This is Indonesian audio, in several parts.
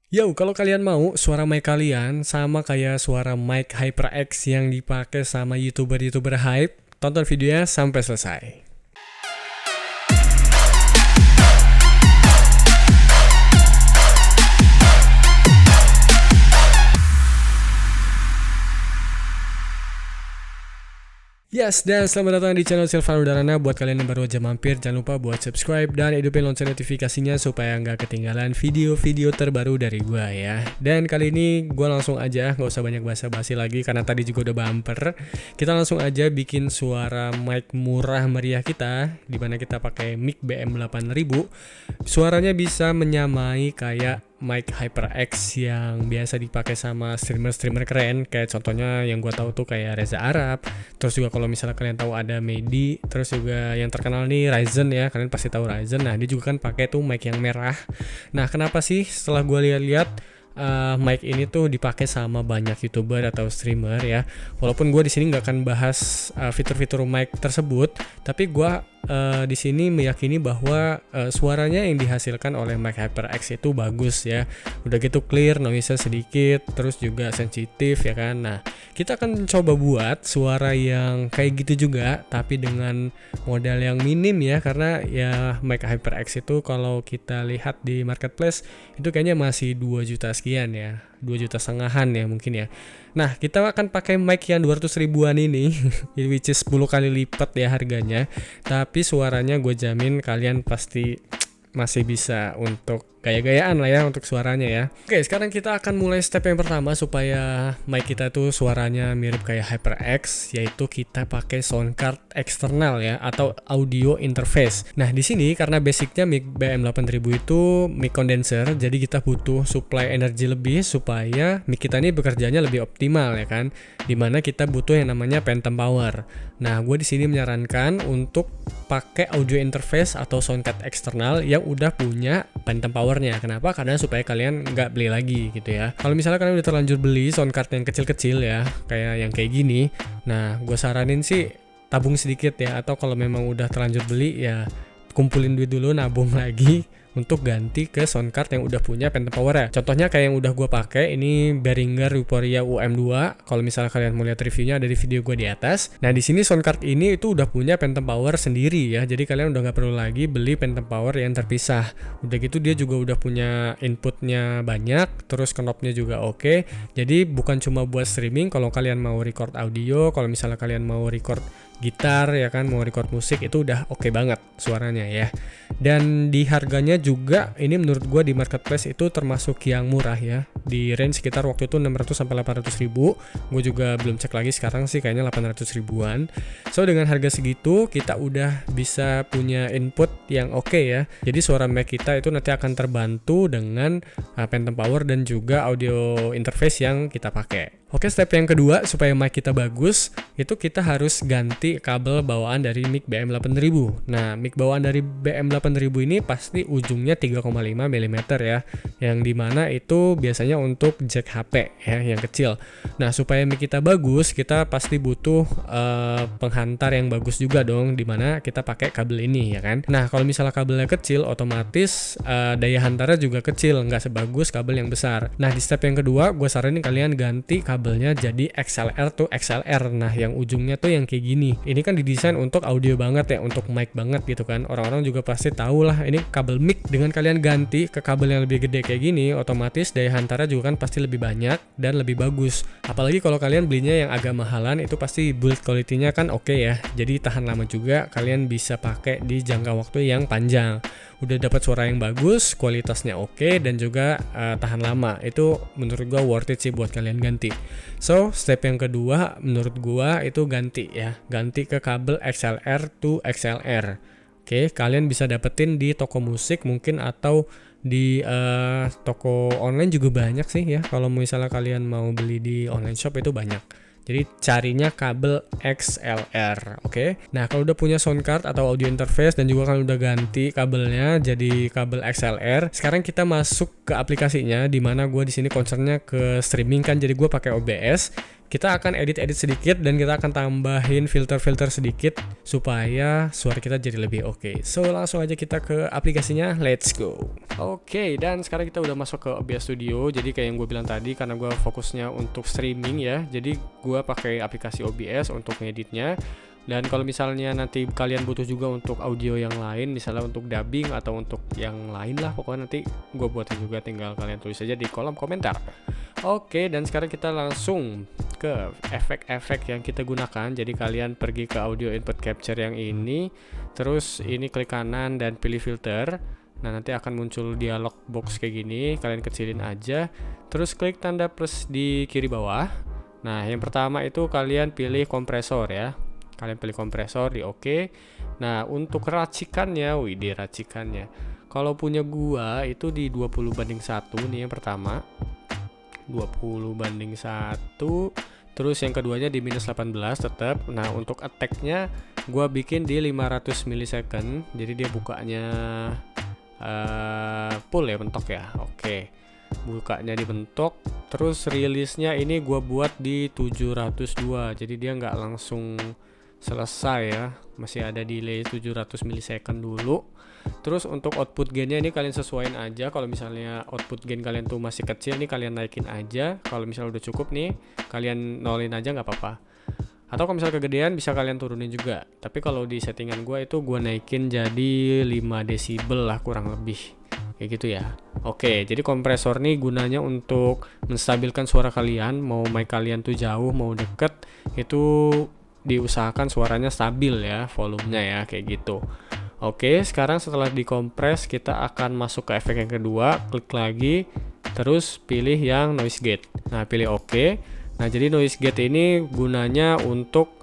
Yo, kalau kalian mau suara mic kalian sama kayak suara mic HyperX yang dipakai sama YouTuber-YouTuber hype, tonton videonya sampai selesai. Yes, dan selamat datang di channel Silvan Udarana. Buat kalian yang baru aja mampir, jangan lupa buat subscribe dan hidupin lonceng notifikasinya supaya nggak ketinggalan video-video terbaru dari gua ya. Dan kali ini gua langsung aja, nggak usah banyak basa-basi lagi karena tadi juga udah bumper. Kita langsung aja bikin suara mic murah meriah kita, dimana kita pakai mic BM8000. Suaranya bisa menyamai kayak mic HyperX yang biasa dipakai sama streamer-streamer keren, kayak contohnya yang gua tahu tuh kayak Reza Arab. Terus juga kalau misalnya kalian tahu ada Medi, terus juga yang terkenal nih Ryzen ya, kalian pasti tahu Ryzen. Nah, dia juga kan pakai tuh mic yang merah. Nah, kenapa sih setelah gua lihat-lihat mic ini tuh dipakai sama banyak YouTuber atau streamer ya. Walaupun gue di sini nggak akan bahas fitur-fitur mic tersebut, tapi gue di sini meyakini bahwa suaranya yang dihasilkan oleh mic HyperX itu bagus ya. Udah gitu clear, noise-nya sedikit, terus juga sensitif ya kan. Nah, kita akan coba buat suara yang kayak gitu juga, tapi dengan modal yang minim ya, karena ya mic HyperX itu kalau kita lihat di marketplace itu kayaknya masih 2 juta sekian ya, 2 juta setengahan ya mungkin ya. Nah, kita akan pakai mic yang 200 ribuan ini which is 10 kali lipat ya harganya, tapi suaranya gue jamin kalian pasti masih bisa untuk gaya-gayaan lah ya untuk suaranya ya. Oke, sekarang kita akan mulai step yang pertama supaya mic kita tuh suaranya mirip kayak HyperX, yaitu kita pakai sound card eksternal ya atau audio interface. Nah, di sini karena basicnya mic BM8000 itu mic condenser, jadi kita butuh supply energi lebih supaya mic kita ini bekerjanya lebih optimal ya kan. Dimana kita butuh yang namanya phantom power. Nah, gue di sini menyarankan untuk pakai audio interface atau sound card eksternal yang udah punya phantom powernya. Kenapa? Karena supaya kalian nggak beli lagi gitu ya. Kalau misalnya kalian udah terlanjur beli sound card yang kecil-kecil ya, kayak yang kayak gini, nah gue saranin sih tabung sedikit ya. Atau kalau memang udah terlanjur beli ya kumpulin duit dulu, nabung lagi untuk ganti ke sound card yang udah punya phantom power ya. Contohnya kayak yang udah gue pakai ini Behringer Vuforia UM2. Kalau misalnya kalian mau lihat reviewnya ada di video gue di atas. Nah, di sini sound card ini itu udah punya phantom power sendiri ya. Jadi kalian udah nggak perlu lagi beli phantom power yang terpisah. Udah gitu dia juga udah punya inputnya banyak, terus knobnya juga oke. Jadi bukan cuma buat streaming, kalau kalian mau record audio, kalau misalnya kalian mau record gitar ya kan, mau record musik, itu udah oke banget suaranya ya. Dan di harganya juga ini menurut gua di marketplace itu termasuk yang murah ya, di range sekitar waktu itu 600 sampai 800 ribu. Gue juga belum cek lagi, sekarang sih kayaknya 800 ribuan. So dengan harga segitu kita udah bisa punya input yang oke ya. Jadi suara mic kita itu nanti akan terbantu dengan phantom power dan juga audio interface yang kita pakai. Oke, step yang kedua supaya mic kita bagus, itu kita harus ganti kabel bawaan dari mic BM8000. Nah, mic bawaan dari BM8000 ini pasti ujungnya 3,5 mm ya, yang dimana itu biasanya untuk jack HP ya, yang kecil. Nah, supaya mic kita bagus, kita pasti butuh penghantar yang bagus juga dong, dimana kita pakai kabel ini ya kan. Nah, kalau misalnya kabelnya kecil, otomatis daya hantarnya juga kecil, nggak sebagus kabel yang besar. Nah, di step yang kedua, gue saranin kalian ganti kabelnya jadi XLR tuh XLR. Nah, yang ujungnya tuh yang kayak gini. Ini kan didesain untuk audio banget ya, untuk mic banget gitu kan. Orang-orang juga pasti tahu lah ini kabel mic. Dengan kalian ganti ke kabel yang lebih gede kayak gini, otomatis daya hantarnya juga kan pasti lebih banyak dan lebih bagus. Apalagi kalau kalian belinya yang agak mahalan, itu pasti build quality-nya kan oke ya. Jadi tahan lama juga, kalian bisa pakai di jangka waktu yang panjang. Udah dapat suara yang bagus, kualitasnya oke, dan juga tahan lama. Itu menurut gua worth it sih buat kalian ganti. So, step yang kedua menurut gua itu ganti ya. Ganti ke kabel XLR to XLR. Oke, kalian bisa dapetin di toko musik mungkin atau di toko online juga banyak sih ya. Kalau misalnya kalian mau beli di online shop itu banyak. Jadi carinya kabel XLR, oke? Nah, kalau udah punya sound card atau audio interface dan juga kan udah ganti kabelnya jadi kabel XLR, sekarang kita masuk ke aplikasinya, di mana gue di sini concernnya ke streaming kan, jadi gue pakai OBS. Kita akan edit-edit sedikit dan kita akan tambahin filter-filter sedikit supaya suara kita jadi lebih oke. So, langsung aja kita ke aplikasinya, let's go. Oke, dan sekarang kita udah masuk ke OBS Studio. Jadi kayak yang gue bilang tadi, karena gue fokusnya untuk streaming ya, jadi gue pakai aplikasi OBS untuk ngeditnya. Dan kalau misalnya nanti kalian butuh juga untuk audio yang lain, misalnya untuk dubbing atau untuk yang lain lah, pokoknya nanti gue buatin juga, tinggal kalian tulis aja di kolom komentar. Oke, dan sekarang kita langsung ke efek-efek yang kita gunakan. Jadi kalian pergi ke audio input capture yang ini, terus ini klik kanan dan pilih filter. Nah, nanti akan muncul dialog box kayak gini, kalian kecilin aja, terus klik tanda plus di kiri bawah. Nah, yang pertama itu kalian pilih kompresor ya. Kalian pilih kompresor di oke. Nah, untuk racikannya, widih racikannya. Kalau punya gua itu di 20:1 nih yang pertama. 20:1. Terus yang keduanya di -18 tetap. Nah, untuk attack-nya gua bikin di 500 millisecond. Jadi dia bukanya full ya, bentok ya. Oke. Bukanya dibentuk, terus rilisnya ini gua buat di 702. Jadi dia nggak langsung selesai ya, masih ada delay 700 millisecond dulu. Terus untuk output gainnya ini kalian sesuaiin aja. Kalau misalnya output gain kalian tuh masih kecil nih, kalian naikin aja. Kalau misalnya udah cukup nih, kalian nolin aja nggak apa-apa. Atau kalau misalnya kegedean bisa kalian turunin juga. Tapi kalau di settingan gue itu gue naikin jadi 5 desibel lah kurang lebih, kayak gitu ya. Oke, jadi kompresor nih gunanya untuk menstabilkan suara kalian. Mau mic kalian tuh jauh mau deket, itu diusahakan suaranya stabil ya, volumenya ya, kayak gitu. Oke, sekarang setelah dikompres kita akan masuk ke efek yang kedua, klik lagi, terus pilih yang noise gate. Nah, pilih oke. Nah, jadi noise gate ini gunanya untuk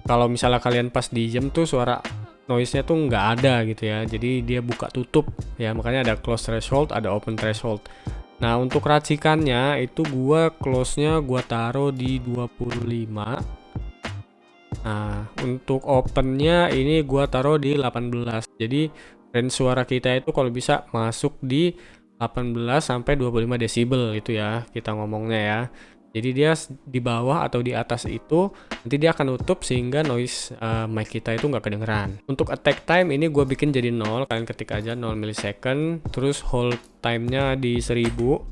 kalau misalnya kalian pas diem tuh suara noise-nya tuh nggak ada gitu ya, jadi dia buka tutup ya, makanya ada close threshold, ada open threshold. Nah, untuk racikannya itu gua close-nya gua taruh di 25. Nah, untuk opennya ini gua taruh di 18. Jadi range suara kita itu kalau bisa masuk di 18 sampai 25 desibel itu ya, kita ngomongnya ya. Jadi dia di bawah atau di atas itu nanti dia akan nutup sehingga noise mic kita itu nggak kedengeran. Untuk attack time ini gue bikin jadi 0, kalian ketik aja 0 millisecond, terus hold time-nya di 1000,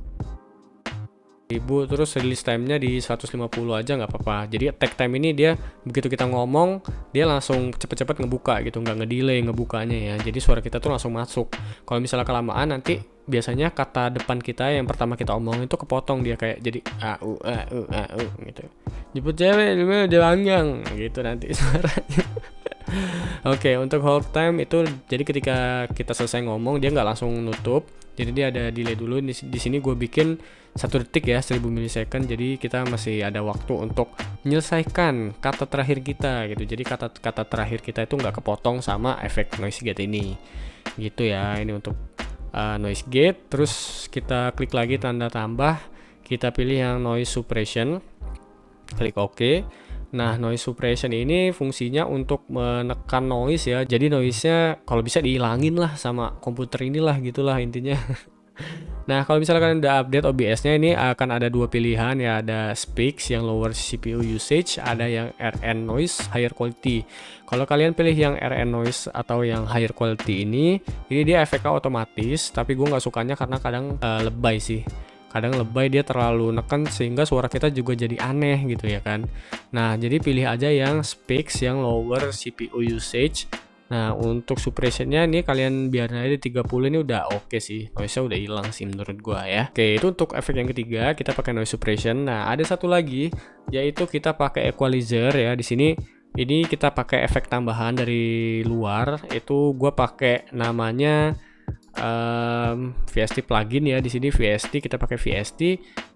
terus release time-nya di 150 aja nggak apa-apa. Jadi attack time ini dia begitu kita ngomong dia langsung cepet-cepet ngebuka gitu, nggak ngedelay ngebukanya ya. Jadi suara kita tuh langsung masuk. Kalau misalnya kelamaan nanti biasanya kata depan kita yang pertama kita omongin itu kepotong, dia kayak jadi au gitu. Jemput cewek udah langgang gitu nanti suaranya. Oke, untuk hold time itu jadi ketika kita selesai ngomong dia nggak langsung nutup. Jadi dia ada delay dulu. Di sini gue bikin 1 detik ya, 1000 millisecond. Jadi kita masih ada waktu untuk menyelesaikan kata terakhir kita gitu. Jadi kata terakhir kita itu nggak kepotong sama efek noise gate ini. Gitu ya. Ini untuk noise gate. Terus kita klik lagi tanda tambah. Kita pilih yang noise suppression. Klik OK. Nah, noise suppression ini fungsinya untuk menekan noise ya. Jadi noise-nya kalau bisa dihilangin lah sama komputer inilah, gitulah intinya. Nah, kalau misalnya kalian udah update OBS-nya, ini akan ada 2 pilihan ya. Ada speaks yang lower CPU usage, ada yang RN noise higher quality. Kalau kalian pilih yang RN noise atau yang higher quality ini dia efeknya otomatis, tapi gue nggak sukanya karena kadang lebay sih. Kadang lebay, dia terlalu neken sehingga suara kita juga jadi aneh gitu ya kan. Nah, jadi pilih aja yang speaks yang lower CPU usage. Nah, untuk suppressionnya ini kalian biarin aja di 30, ini udah oke sih. Noise-nya udah hilang sih menurut gua ya. Oke, itu untuk efek yang ketiga, kita pakai noise suppression. Nah, ada satu lagi yaitu kita pakai equalizer ya. Di sini ini kita pakai efek tambahan dari luar. Itu gua pakai namanya VST plugin ya. Di sini VST, kita pakai VST.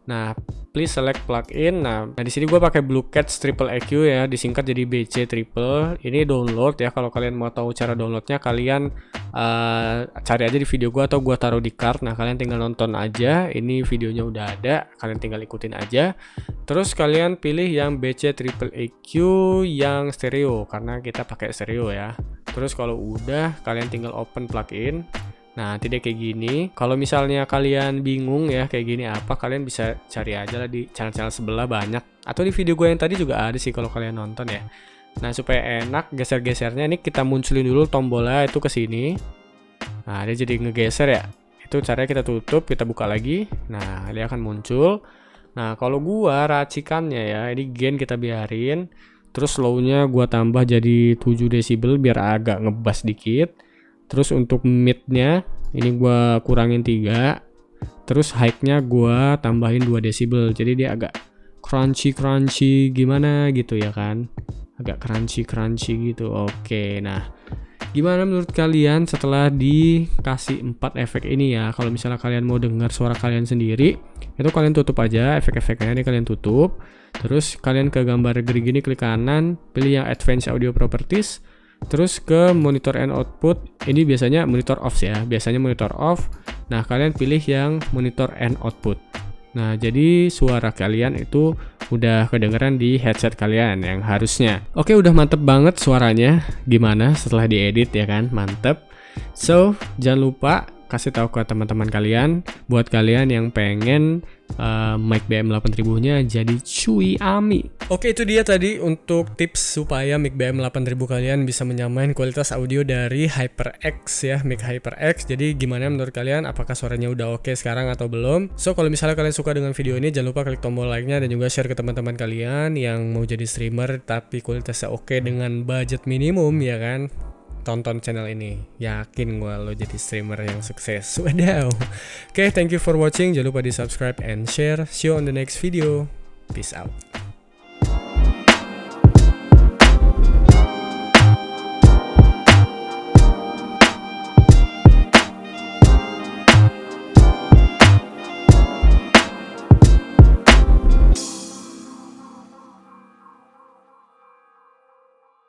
Nah, please select plugin. Nah, di sini gue pakai Blue Cats Triple EQ ya, disingkat jadi BC Triple. Ini download ya. Kalau kalian mau tahu cara downloadnya, kalian cari aja di video gue atau gue taruh di card. Nah, kalian tinggal nonton aja. Ini videonya udah ada, kalian tinggal ikutin aja. Terus kalian pilih yang BC Triple EQ yang stereo karena kita pakai stereo ya. Terus kalau udah, kalian tinggal open plugin. Nah, nanti deh kayak gini. Kalau misalnya kalian bingung ya kayak gini apa, kalian bisa cari aja lah di channel-channel sebelah banyak. Atau di video gue yang tadi juga ada sih kalau kalian nonton ya. Nah, supaya enak geser-gesernya, ini kita munculin dulu tombolnya itu ke sini. Nah, dia jadi ngegeser ya. Itu caranya kita tutup, kita buka lagi. Nah, dia akan muncul. Nah, kalau gua racikannya ya, ini gain kita biarin. Terus slow-nya gua tambah jadi 7 desibel biar agak ngebas dikit. Terus untuk mid-nya ini gua kurangin 3. Terus high-nya gua tambahin 2 desibel. Jadi dia agak crunchy gimana gitu ya kan. Agak crunchy gitu. Oke, nah gimana menurut kalian setelah dikasih 4 efek ini ya? Kalau misalnya kalian mau dengar suara kalian sendiri, itu kalian tutup aja efek-efeknya, ini kalian tutup. Terus kalian ke gambar gerigi ini klik kanan, pilih yang Advanced Audio Properties. Terus ke monitor and output, ini biasanya monitor off ya, biasanya monitor off. Nah, kalian pilih yang monitor and output. Nah, jadi suara kalian itu udah kedengeran di headset kalian yang harusnya. Oke, udah mantep banget suaranya. Gimana setelah diedit ya kan? Mantep. So, jangan lupa kasih tahu ke teman-teman kalian, buat kalian yang pengen mic BM8000-nya jadi cuy ami. Oke, itu dia tadi untuk tips supaya mic BM8000 kalian bisa menyamain kualitas audio dari HyperX ya, mic HyperX. Jadi gimana menurut kalian? Apakah suaranya udah oke sekarang atau belum? So, kalau misalnya kalian suka dengan video ini, jangan lupa klik tombol like-nya dan juga share ke teman-teman kalian yang mau jadi streamer tapi kualitasnya oke dengan budget minimum ya kan? Tonton channel ini, yakin gue lo jadi streamer yang sukses. Wadaw. Oke, thank you for watching. Jangan lupa di subscribe and share. See you on the next video. Peace out.